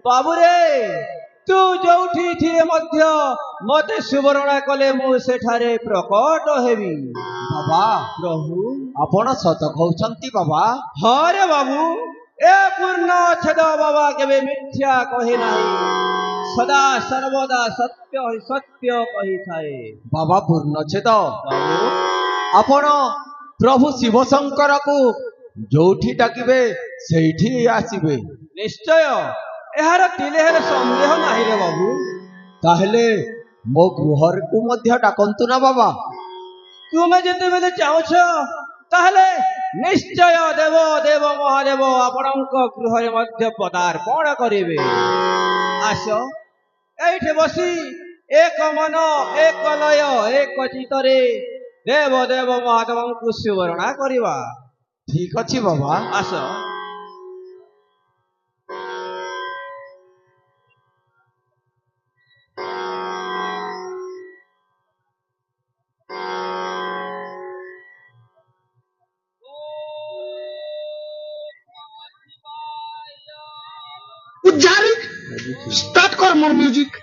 बाबूरे तू जोठी थिए मध्य मते सुवर्ण कले मु सेठारे प्रकट हेबी। बाबा प्रभु आपण सत कहउछंती बाबा। हाँ रे बाबू ए पूर्ण छेद बाबा केबे मिथ्या कहे नाही सदा सर्वदा सत्य ही सत्य कही थाए। बाबा पूर्ण छेद बाबू आपण प्रभु शिव शंकर को जोठी डाकिबे सेठी आसीबे। निश्चय एहार तिले हेले संदेह नाही रे बाबू। ताहले मो गृहर को मध्य डाकंतु ना बाबा। तुमे जेते बेले चाहछ ताहले निश्चय देव देव महादेव आपणक गृहरे मध्य पदार्पण करिवे। आस एठे बसी एक मन एक लय एक चितरे देव देव महादेव को सुवर्ण करिवा। ठीक अछि बाबा। आस स्टार्ट कर मोर म्यूजिक।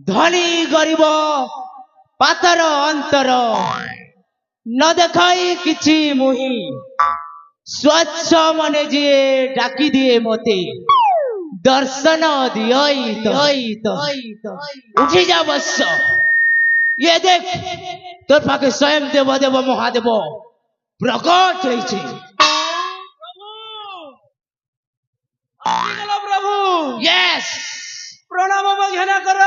धनी गरीब पातर अंतर न देखाई किछि मुही स्वच्छ मने जी डाकी दिए मते दर्शन दियई तो उठी जा बस। ये देख तोर पाके स्वयं देव देव महादेव प्रकट होइछे। प्रभु यस प्रणाम बघेना कर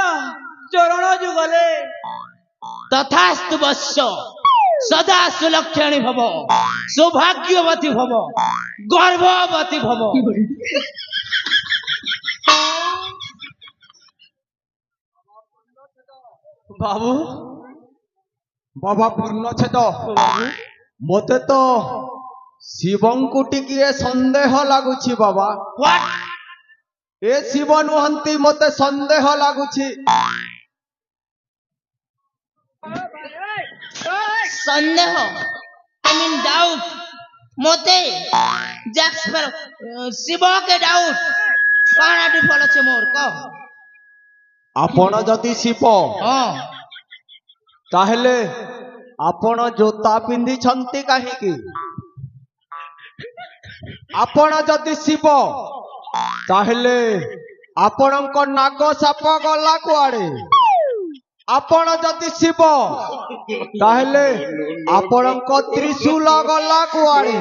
चरण जुगले। तथास्तु वत्स सदा सुलक्षणी भव सौभाग्यवती भव गर्भवती भव। बाबू बाबा पूर्ण छेद मते तो शिवं को टिकिए संदेह लागुछि बाबा। ए शिव नुहंती मते संदेह लागुछि। संदेह आई मीन डाउट मते जैक्स पर शिव के डाउट काना डिफॉल्ट छे मोर को। आपण जदि शिव हां ताहले आपण जोता पिंधी छंती काहेकि। आपण जदि शिव ताहले आपणक नाग साप गला कुआड़े। आपण जदि शिव ताहले आपणक त्रिशूल गला कुआड़े।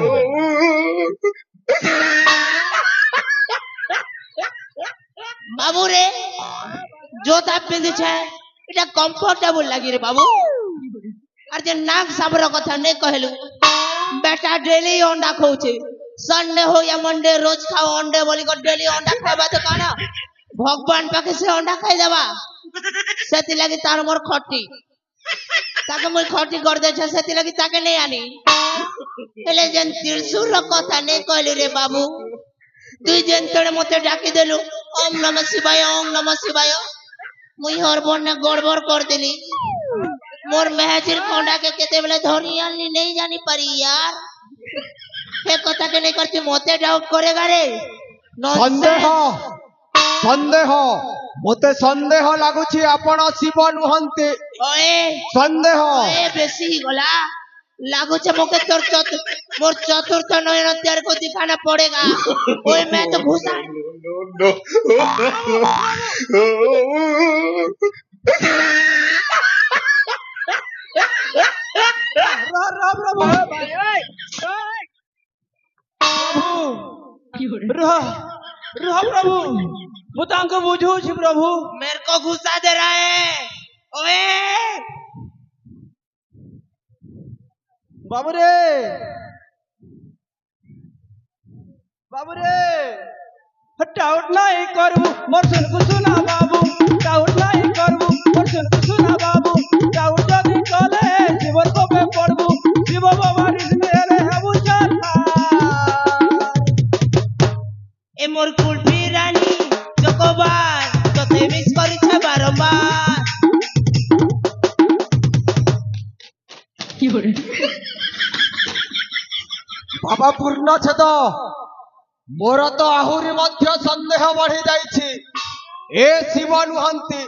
बाबू रे जोता पिंदी छे इटा कंफर्टेबल लागी रे बाबू। अरे जे नाग साबर कथा नहीं कहलु बेटा डेली अंडा खाऊचे संडे हो या मंडे रोज खाओ अंडे बोली को डेली अंडा खाइबा तो काना भगवान पाखे से अंडा खाई देबा सेति लागि तार मोर खटी ताके मोर खटी कर दे छ सेति लागि ताके नहीं आनी एले जन त्रिशूल कथा नहीं कहलु रे बाबू। दुई जन तड़े मते डाकी देलु ओम नमः शिवाय ओम नमः शिवाय मुई हरबन ने गड़बड़ कर देली मोर महजिर खंडा के केते बेले धरी आनी नहीं जानी परी यार। हे कथा के नहीं करती मोते डाउट करेगा रे। संदेह संदेह मते संदेह लागुछि आपण शिव नुहंती। ओए संदेह ओए बेसी गला लागू छे मोके तोर मोर चतुर्थ नयन त्यार को दिखाना पड़ेगा। ओए मैं तो घुसा प्रभु मुझे बुझू प्रभु मेरे को घुसा दे रहा है। ओए বাবুরে বাবুরে ডাউট নাই করবু মোর শুনবু শুনা বাবু ডাউট নাই করবু মোর শুনবু শুনা বাবু ডাউট যদি চলে জীবন কবে পড়বু শিব বাবার মেরে হেবু চালা এ মোর কুলফি রানী চকোবার তোতে মিস করিছে বারবার বাবা ପୂର୍ଣ୍ଣଛେଦ ମୋର ତ ଆହୁରି ମଧ୍ୟ ସନ୍ଦେହ ବଢି ଯାଇଛି ଏ ଶିବ ନୁହନ୍ତି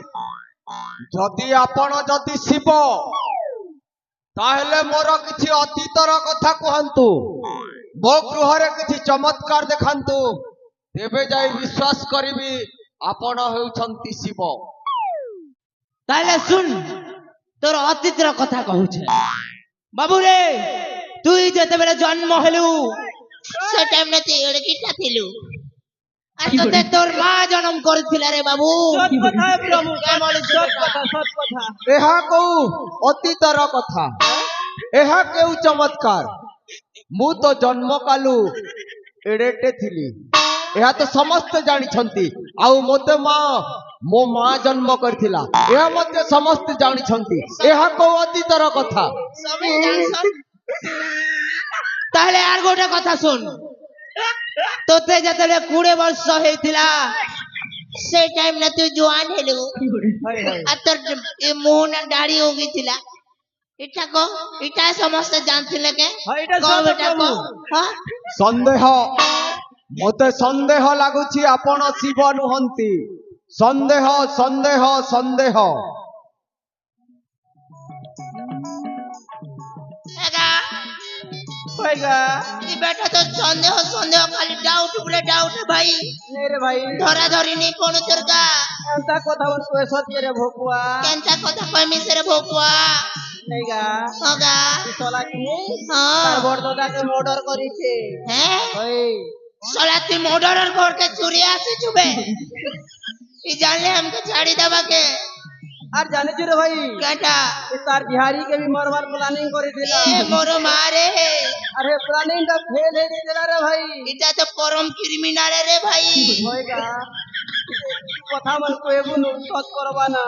ଯଦି ଆପଣ ଯଦି ଶିବ ତାହେଲେ ମୋର କିଛି ଅତୀତର କଥା କୁହନ୍ତୁ ମୋ ଗୃହରେ କିଛି ଚମତ୍କାର ଦେଖାନ୍ତୁ ତେବେ ଯାଇ ବିଶ୍ୱାସ କରିବି ଆପଣ ହେଉଛନ୍ତି ଶିବ তাহলে শুন তোর অতীতর কথা কହୁছে বাবুরে তুই যেতেবেলে জন্ম হলু সে টাইমে তুই এড়কিটা থিলু আর তোতে তোর মা জন্ম করেছিল রে বাবু সৎ কথা প্রভু কেমন সৎ কথা সৎ কথা ଏହା କୋଉ ଅତୀତର କଥା ଏହା କେଉଁ ଚମତ୍କାର ମୁଁ ତ ଜନ୍ମ କାଲୁ ଏଡେଟେ ଥିଲି ଏହା ତ ସମସ୍ତେ ଜାଣିଛନ୍ତି ଆଉ ମୋତେ ମୋ ମା ଜନ୍ମ କରିଥିଲା ଏହା ମଧ୍ୟ ସମସ୍ତେ ଜାଣିଛନ୍ତି ଏହା କୋଉ ଅତୀତର କଥା সবাই জানছন তাহলে আর গোটা কথা শুন তোতে যেতেবেলে 20 বর্ষ হয়েছিলা সেই টাইম না তুই জোয়ান হেলু আর তোর মুহ না দাড়ি হয়ে গেছিলা এটা কো এটা সমস্ত জানছিলে কে হ্যাঁ, এটা কও সত্য এটা কো প্রভু। হ্যাঁ ସନ୍ଦେହ ମୋତେ ସନ୍ଦେହ ଲାଗୁଛି ଆପଣ ଶିବ ନୁହନ୍ତି ସନ୍ଦେହ ସନ୍ଦେହ ସନ୍ଦେହ এগা হইগা এই বেটা তো সন্দেহ সন্দেহ খালি ডাউট বলে ডাউট ভাই নে রে ভাই ধরা ধরি নি কোন তোরকা এন্তা কথা বল কই সত্যি রে ভকুয়া কেনটা কথা কই মিসরে ভকুয়া নেগা হগা চলা কি হ্যাঁ তার বড়দাদাকে মর্ডার করেছে হ্যাঁ ওই শালা তুই মর্ডারের ঘরকে চুরি আসি চুবে এই জানলে আমাকে ছাড়ি দেবাকে আর জানিস রে ভাই কেটা এ তার বিহারি কে भी মারবার প্ল্যানিং করেছিল এ মোর মারে আরে প্ল্যানিং টা ফেল হয়ে গেছিল রে ভাই এটা তো পরম ক্রিমিনাল রে ভাই হইগা কথা মন কইবু নু সৎ করবা না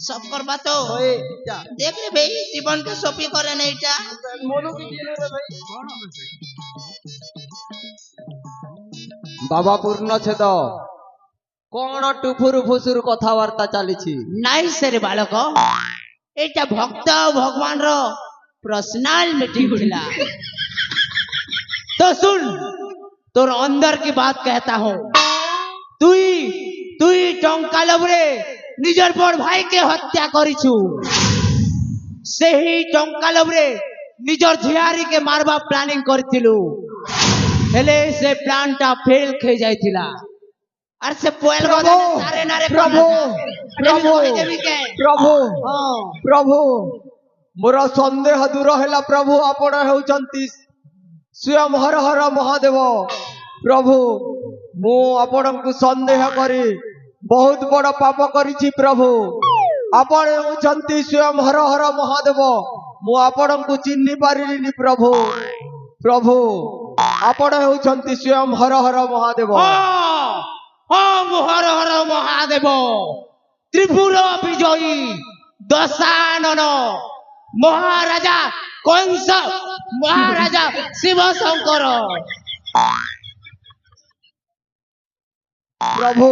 সব করবা তো ওই যা দেখ রে ভাই জীবনকে সপি করে না এটা মনু কি দিল রে ভাই ବାବା ପୂର୍ଣ୍ଣଛେଦ କଣ ଟୁଫୁରୁ ଫୁସୁରୁ କଥାବାର୍ତ୍ତା ଚାଲିଛି নাই সেরে বালক এটা ভক্ত ভগবান র पर्सनल मीटिंग थिला तो सुन तोर अंदर की बात कहता हूँ তুই তুই টঙ্কা লবরে নিজের বড় ভাইকে হত্যা করিছু সেই টঙ্কা লবরে নিজের ঝিয়ারিকে মারবা প্ল্যানিং করিছিলু হেলে সে প্ল্যানটা ফেল খেয়ে যাইছিলা আর সে পোয়েল গদা সারে নারে প্রভু প্রভু দেবিকে ପ୍ରଭୁ হ্যাঁ ପ୍ରଭୁ ମୋର ସନ୍ଦେହ ଦୂର ହେଲା ପ୍ରଭୁ ଆପଣ ହେଉଛନ୍ତି ସ୍ୱୟଂ ହର ହର ମହାଦେବ ପ୍ରଭୁ ମୁଁ ଆପଣଙ୍କୁ ସନ୍ଦେହ କରି ବହୁତ ବଡ଼ ପାପ କରିଛି ପ୍ରଭୁ ଆପଣ ହେଉଛନ୍ତି ସ୍ୱୟଂ ହର ହର ମହାଦେବ ମୁଁ ଆପଣଙ୍କୁ ଚିହ୍ନି ପାରିଲିନି ପ୍ରଭୁ ପ୍ରଭୁ ଆପଣ ହେଉଛନ୍ତି ସ୍ୱୟଂ ହର ହର ମହାଦେବ হর হর মহাদেব ত্রিপুর বিজয়ী দশানন মহারাজা কংস মহারাজা শিব শঙ্কর ପ୍ରଭୁ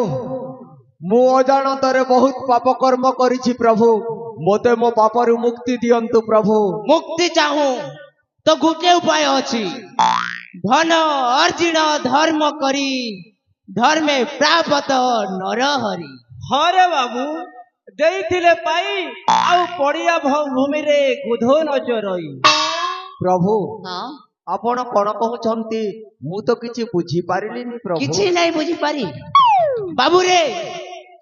ମୁଁ ଅଜାଣତରେ ବହୁତ ପାପ କର୍ମ କରିଛି ପ୍ରଭୁ ମୋତେ ମୋ ପାପରୁ ମୁକ୍ତି ଦିଅନ୍ତୁ ପ୍ରଭୁ মুক্তি চাহু তো গোটে উপায় অছি ধন অর্জিন ধর্ম করি ধর্মে প্রাপত নরহরি হরে বাবু ଦେଇଥିଲେ ପାଇ ଆଉ ପଡିଆ ଭୂମିରେ ଗୁଧ ନ ଚରଇ ପ୍ରଭୁ হ্যাঁ ଆପଣ କଣ କହୁଛନ୍ତି ମୁଁ ତ କିଛି ବୁଝିପାରିଲିନି ପ୍ରଭୁ କିଛି নাই বুঝি পারি বাবু রে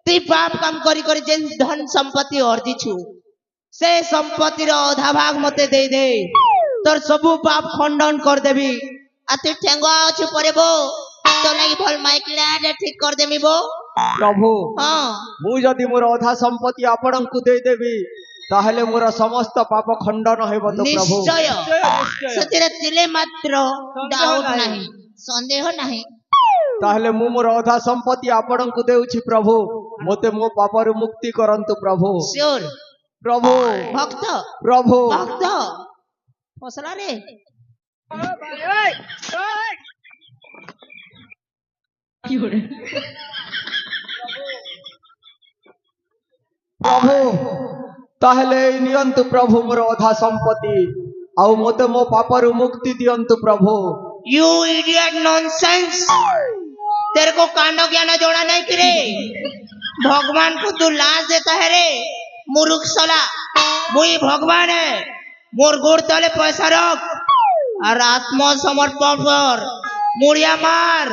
তুই পাপ কাম করি করি যে ধন সম্পত্তি অর্জিছু সে সম্পত্তির অধা ভাগ মতে দেই দে তোর সবু পাপ খণ্ডন করদেবি আর তুই ঠেঙ্গুয়া অছু পরে বো তো লাগি ভাল মাইকলা ঠিক করদেমি বো ପ୍ରଭୁ হ্যাঁ ମୁଁ ଯଦି ମୋର ଅଧା ସମ୍ପତ୍ତି ଆପଣଙ୍କୁ ଦେଇଦେବି ତାହେଲେ ମୋର ସମସ୍ତ ପାପ ଖଣ୍ଡନ ହେବ ତ ପ୍ରଭୁ ନିଶ୍ଚୟ ନିଶ୍ଚୟ ସେଥିରେ ତିଳେ ମାତ୍ର ଡାଉଟ ନାହିଁ ସନ୍ଦେହ ନାହିଁ ତାହେଲେ ମୁଁ ମୋର ଅଧା ସମ୍ପତ୍ତି ଆପଣଙ୍କୁ ଦେଉଛି ପ୍ରଭୁ ମୋତେ ମୋ ପାପରୁ ମୁକ୍ତି କରନ୍ତୁ ପ୍ରଭୁ ସିଓର ପ୍ରଭୁ ଭକ୍ତ ପ୍ରଭୁ ଭକ୍ତ ଫସଲାରେ ପ୍ରଭୁ ତାହେଲେ ଏଇ ନିଅନ୍ତୁ ପ୍ରଭୁ ମୋର ଅଧା ସମ୍ପତ୍ତି ଆଉ ମୋତେ ମୋ ପାପରୁ ମୁକ୍ତି ଦିଅନ୍ତୁ ପ୍ରଭୁ यू इडियट नॉनसेंस तेरे को कांड ज्ञान जोड़ा नहीं कि रे भगवान को तू लाश देता है रे मूर्ख साला मुई भगवान है मोर गोड़ तले पैसा रख और आत्मसमर्पण कर मुड़िया मार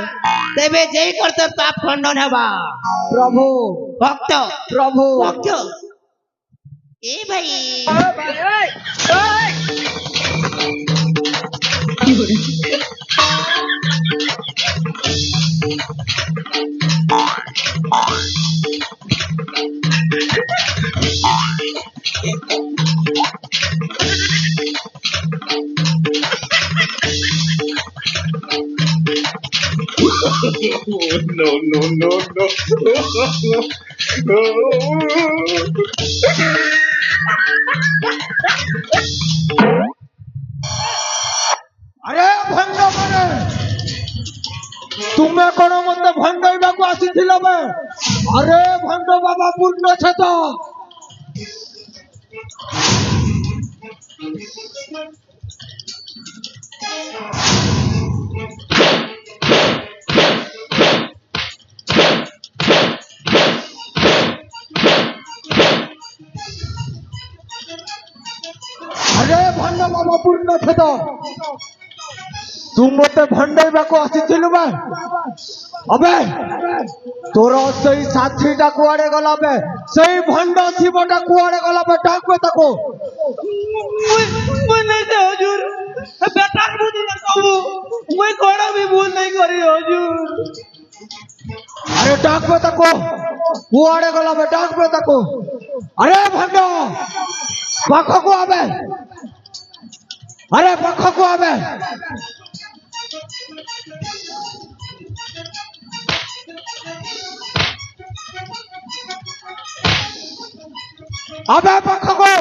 तेबे जेई करते पाप खंडन हेबा ପ୍ରଭୁ भक्त ପ୍ରଭୁ भक्त ए भाई ଆରେ ଭଣ୍ଡ ମାନେ ତୁମେ କଣ ମତେ ଭଣ୍ଡେଇବାକୁ ଆସିଥିଲ ବେ ଆରେ ଭଣ୍ଡ ବାବା ପୂର୍ଣ୍ଣ ଛେଦ ଆରେ ଭଣ୍ଡ ବାବା ପୂର୍ଣ୍ଣ ଛେଦ ତୁ ମତେ ଭଣ୍ଡେଇବାକୁ ଆସିଥିଲୁ ବେ ଅବେ ତୋର ସେଇ ସାଥିଟା କୁଆଡେ ଗଲା ବେ ସେଇ ଭଣ୍ଡ ଶିବଟା କୁଆଡେ ଗଲା ବେ ଡାକ ତାକୁ मुई नहीं से हुजूर बेटा बुद्धि न कहू मुई कोड़ा भी भूल नहीं करी हुजूर আরে ডাকবে তাকো কুয়াড়ে গলা বে ডাকবে তাকো আরে ভণ্ড পাখকু আবে আরে পাখকু আবে আবে পাখকু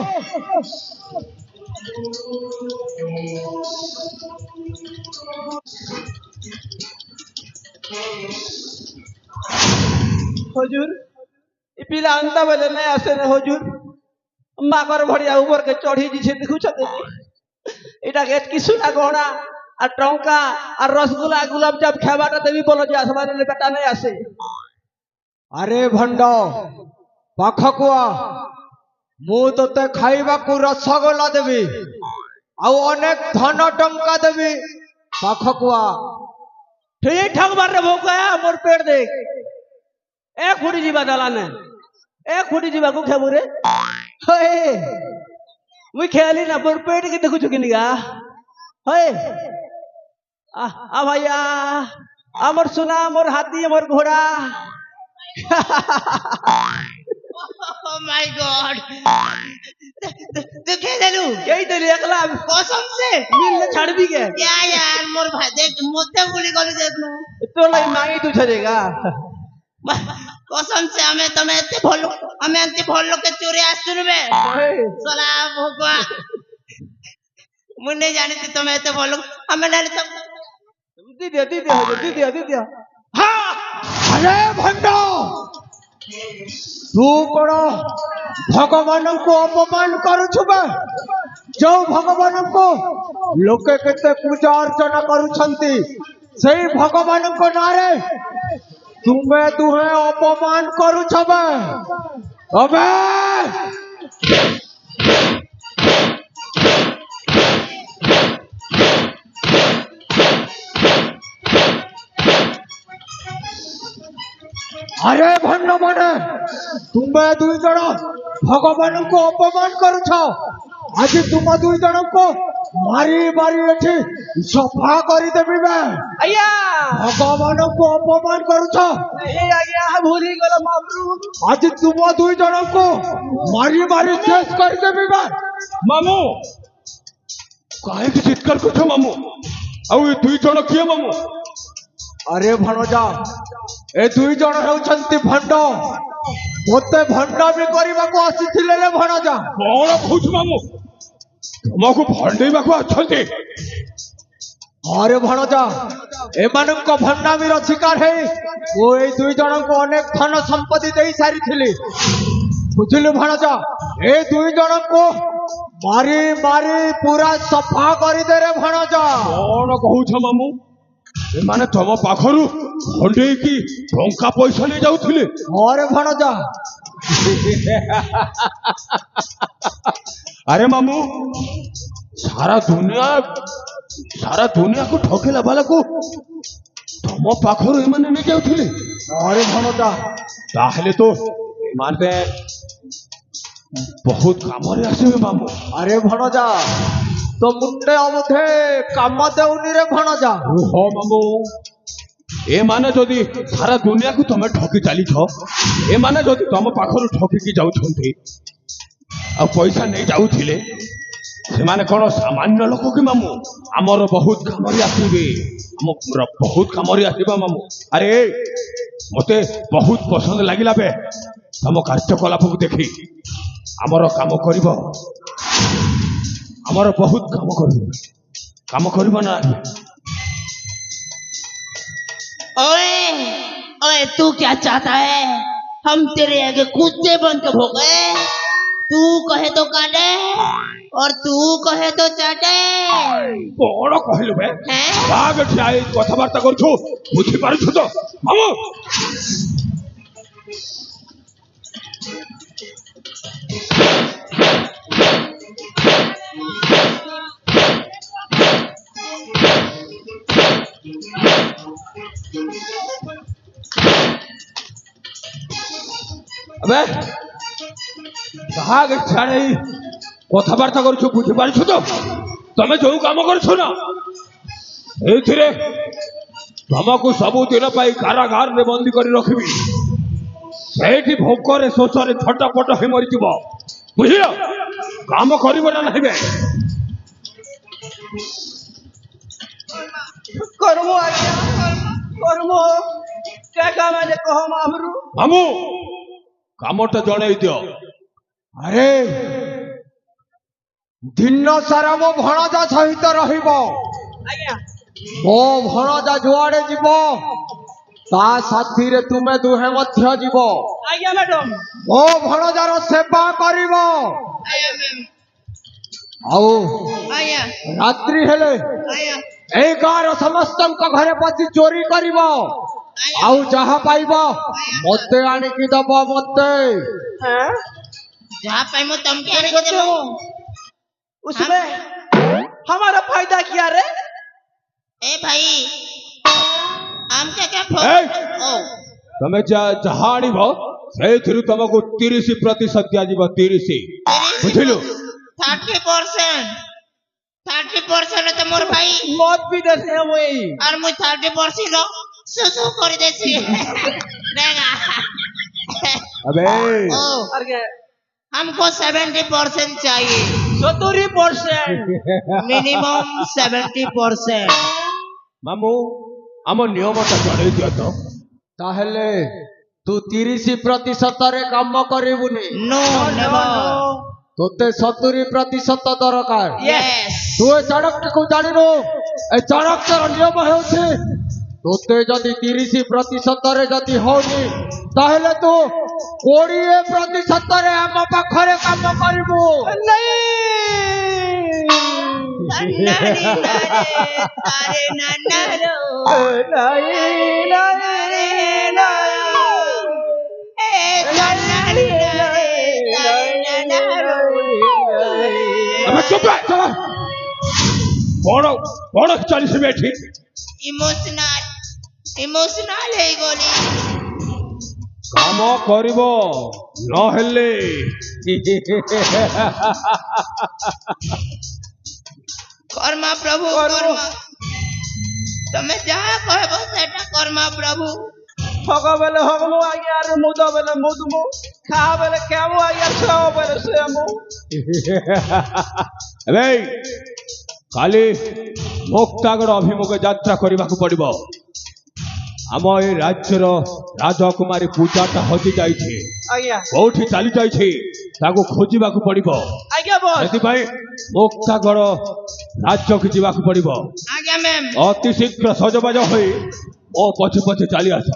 हुजूर ई पिला अंता बेले नहीं आसे ने हुजूर माकर भड़िया ऊपर के चढ़ी जी से देखु छते एटा के एतकी सुना गहना आ टंका आ रसगुल्ला गुलाब जाम खाबाटा देवी बोलो जे आसमान ने बेटा नहीं आसे আরে ভণ্ড পাখকু মু তোতে খাইবাকু রসগোল্লা দেবি আউ অনেক ধন টঙ্কা দেবি পাখকু ठीक ठाक बार रे भोकाया मोर पेट देख ए खुड़ी जीवा दलाने ए खुड़ी जीवा को खेबू रे होए मुई खेली ना मोर पेट के देखु चुकी निगा होए आ भैया अमर सुना मोर हाथी मोर घोड़ा ओह माय गॉड तू खेललू कई दिली एकला कसम से मिल छाड़ भी के क्या यार मोर भाई देख मोते बोली गली देख नु तो लाई मांगी तू छरेगा कसम से हमें तुम्हें एते भलो के चोरी आसुन बे सला भगवा मुन्ने जाने थी तुम्हें एते भलो हमें नहीं तो दीदी হ্যাঁ আরে ভণ্ড তু কোন ভগবানଙ୍କୁ অপমান করুছু বে ଯୋଉ ଭଗବାନଙ୍କୁ ଲୋକେ କେତେ ପୂଜା ଅର୍ଚ୍ଚନା କରୁଛନ୍ତି ସେଇ ଭଗବାନଙ୍କ ନାଁରେ ତୁମେ ଦୁହେଁ ଅପମାନ କରୁଛ ବେ ଅବେ আরে ভণ্ড মানে ତୁମେ ଦୁଇ ଜଣ ଭଗବାନଙ୍କୁ ଅପମାନ କରୁଛ ଆଜି ତୁମ ଦୁଇ ଜଣଙ୍କୁ মারি মারি এଠି সফা କରିଦେବି ବେ ଆଜ୍ଞା ଭଗବାନଙ୍କୁ ଅପମାନ କରୁଛ ଏଇ ଆଜ୍ଞା ଭୁଲି ଗଲ ମାମୁ ଆଜି ତୁମ ଦୁଇ ଜଣଙ୍କୁ ମାରି ମାରି ଶେଷ କରିଦେବି ବେ ମାମୁ କାହିଁକି ଚିତ୍କାର କରୁଛ ମାମୁ? ଆଉ ଏ ଦୁଇ ଜଣ କିଏ ମାମୁ? ଆରେ ଭଣଜା ଏ ଦୁଇ ଜଣ ହେଉଛନ୍ତି ଭଣ୍ଡ ମୋତେ ଭଣ୍ଡାମି କରିବାକୁ ଆସିଥିଲେ ରେ ଭଣଜା କଣ କହୁଛୁ ମାମୁ? ତମକୁ ଭଣ୍ଡେଇବାକୁ ଅଛନ୍ତି? ଆରେ ଭଣଜା ଏମାନଙ୍କ ଭଣ୍ଡାମିର ଶିକାର ହେଇ ମୁଁ ଏଇ ଦୁଇ ଜଣଙ୍କୁ ଅନେକ ଧନ ସମ୍ପତ୍ତି ଦେଇ ସାରିଥିଲି ବୁଝିଲୁ ଭଣଜା ଏ ଦୁଇ ଜଣଙ୍କୁ ମାରି ମାରି ପୁରା ସଫା କରିଦେରେ ଭଣଜା କଣ କହୁଛ ମାମୁ? ଏମାନେ ତମ ପାଖରୁ ଭଣ୍ଡେଇକି ଟଙ୍କା ପଇସା ନେଇ ଯାଉଥିଲେ? ଆରେ ଭଣଜା ଆରେ ମାମୁ ସାରା ଦୁନିଆକୁ ଠକିଲା ବାଲାକୁ ତମ ପାଖରୁ ଏମାନେ ନେଇ ଯାଉଥିଲେ? ଆରେ ଭଣଜା ତାହେଲେ ତ ଏମାନେ ବହୁତ କାମରେ ଆସିବେ ମାମୁ। ଆରେ ଭଣଜା ତ ମୁଣ୍ଡେ ଅବଧେ କାମ ଦେଉନି ରେ ଭଣଜା ରୁହ ମାମୁ ଏମାନେ ଯଦି ସାରା ଦୁନିଆକୁ ତମେ ଠକି ଚାଲିଛ ଏମାନେ ଯଦି ତମ ପାଖରୁ ଠକିକି ଯାଉଛନ୍ତି ଆଉ ପଇସା ନେଇ ଯାଉଥିଲେ ସେମାନେ କଣ ସାମାନ୍ୟ ଲୋକ କି ମାମୁ? ଆମର ବହୁତ କାମରେ ଆସିବେ ଆମର ବହୁତ କାମରେ ଆସିବା ମାମୁ। ଆରେ ମତେ ବହୁତ ପସନ୍ଦ ଲାଗିଲା ବେ ତମ କାର୍ଯ୍ୟକଳାପକୁ ଦେଖି ଆମର କାମ କରିବ ଆମର ବହୁତ କାମ କରିବ ନା? ओए ओए तू क्या चाहता है? हम तेरे आगे कुत्ते बन के भोगे। तू कहे तो काटे और तू कहे तो चाटे। କଣ କହିଲୁ ବେ? हैं? ବାଘ ଠିଆ ହେଇ କଥାବାର୍ତ୍ତା କରୁଛୁ ବୁଝିପାରୁଛୁ ତ ମାମୁ? अबे ବାଘ ଠିଆ ହେଇ କଥାବାର୍ତ୍ତା କରୁଛୁ ବୁଝିପାରୁଛୁ ତ? ତମେ ଯୋଉ କାମ କରୁଛ ନା ଏଇଥିରେ ତମକୁ ସବୁଦିନ ପାଇଁ କାରାଗାରରେ ବନ୍ଦୀ କରି ରଖିବି ସେଇଠି ଭୋକରେ ଶୋଷରେ ଛଟପଟ ହେଇ ମରିଯିବ ବୁଝିଲ? କାମ କରିବ ନା ନାହିଁ ବେ? করবো আজ্ঞা করবো কে কামে যে কহ মামু ମାମୁ କାମଟା ଜଣେଇ ଦିଅ। ଆରେ ଦିନ ସାରା ମୋ ଭଣଜା ସହିତ ରହିବ ଆଜ୍ଞା ମୋ ଭଣଜା ଯୁଆଡେ ଯିବ ତା ସାଥିରେ ତୁମେ ଦୁହେଁ ମଧ୍ୟ ଯିବ ଆଜ୍ଞା ମ୍ୟାଡାମ ମୋ ଭଣଜାର ସେବା କରିବ ଆଉ आया ରାତ୍ରି ହେଲେ आया ଏଇ ଗାଁର ସମସ୍ତଙ୍କ ଘରେ ପଶି ଚୋରି କରିବ ଆଉ ଯାହା ପାଇବ ମତେ ଆଣିକି ଦବ ମତେ हैं जहाँ पे मैं तमके आने को दे उसमें हमारा फायदा क्या रे ए भाई हम क्या ए! ओ ତମେ ଯାହା ଆଣିବ ସେଇଥିରୁ ତମକୁ 30% ଦିଆଯିବ 30 ବୁଝିଲୁ? 30% तो मोर भाई मौत भी देते हैं वही और मुझ 30% लो सुसु कर देसी देगा अबे ओ अरे हमको 70% चाहिए 70% मिनिमम 70%। ମାମୁ ଆମ ନିୟମଟା ଜଣେଇ ଦିଅ ତ। ତାହେଲେ ତୁ 30%ରେ କାମ କରିବୁନି नो नेवर ତୋତେ 70% ଦରକାର यस ତୁ ଏ ଚାଣକ୍ୟକୁ ଜାଣିନୁ ଏ ଚାଣକ୍ୟର ନିୟମ ହେଉଛି ତୋତେ ଯଦି 30%ରେ ଯଦି ହଉନି ତାହେଲେ ତୁ 20%ରେ ଆମ ପାଖରେ କାମ କରିବୁ नहीं नारे तारे नानारो नहीं नहीं ए नारे तारे नानारो अबे चुप रह चल कौन ଚାଲିଛି ଏଠି? इमोशनल है गोली କାମ କରିବ ନହେଲେ कर्मा प्रभु कर्म। कर्मा तमे जहा कहबो सेटा कर्मा प्रभु हग बेले हगमु आज्ञा रे मुद बेले मुदमु खा बेले केमु आज्ञा छो बेले सेमु ଏବେ କାଲି ମୁକ୍ତାଗଡ଼ ଅଭିମୁଖେ ଯାତ୍ରା କରିବାକୁ ପଡ଼ିବ। ଆମ ଏ ରାଜ୍ୟର ରାଜକୁମାରୀ ପୂଜାଟା ହଜି ଯାଇଛି, आज्ञा କୋଉଠି ଚାଲି ଯାଇଛି ତାକୁ ଖୋଜିବାକୁ ପଡ଼ିବ। आज्ञा बॉस ସେଥିପାଇଁ ମୁକ୍ତାଗଡ଼ ରାଜ୍ୟକୁ ଯିବାକୁ ପଡ଼ିବ। आज्ञा मैम ଅତି ଶୀଘ୍ର ସଜବାଜ ହୋଇ ମୋ ପଛେ ପଛେ ଚାଲି ଆସ।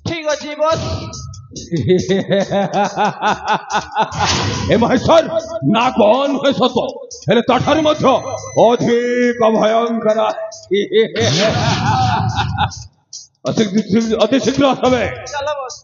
ठीक अछि बॉस ଏ ମହେଶ୍ୱର ନା କଣ ହୁଏ ସତ, ହେଲେ ତାଠାରୁ ମଧ୍ୟ ଅଧିକ ଭୟଙ୍କର। ଅତି ଶୀଘ୍ର ଆସବେ। चलो बॉस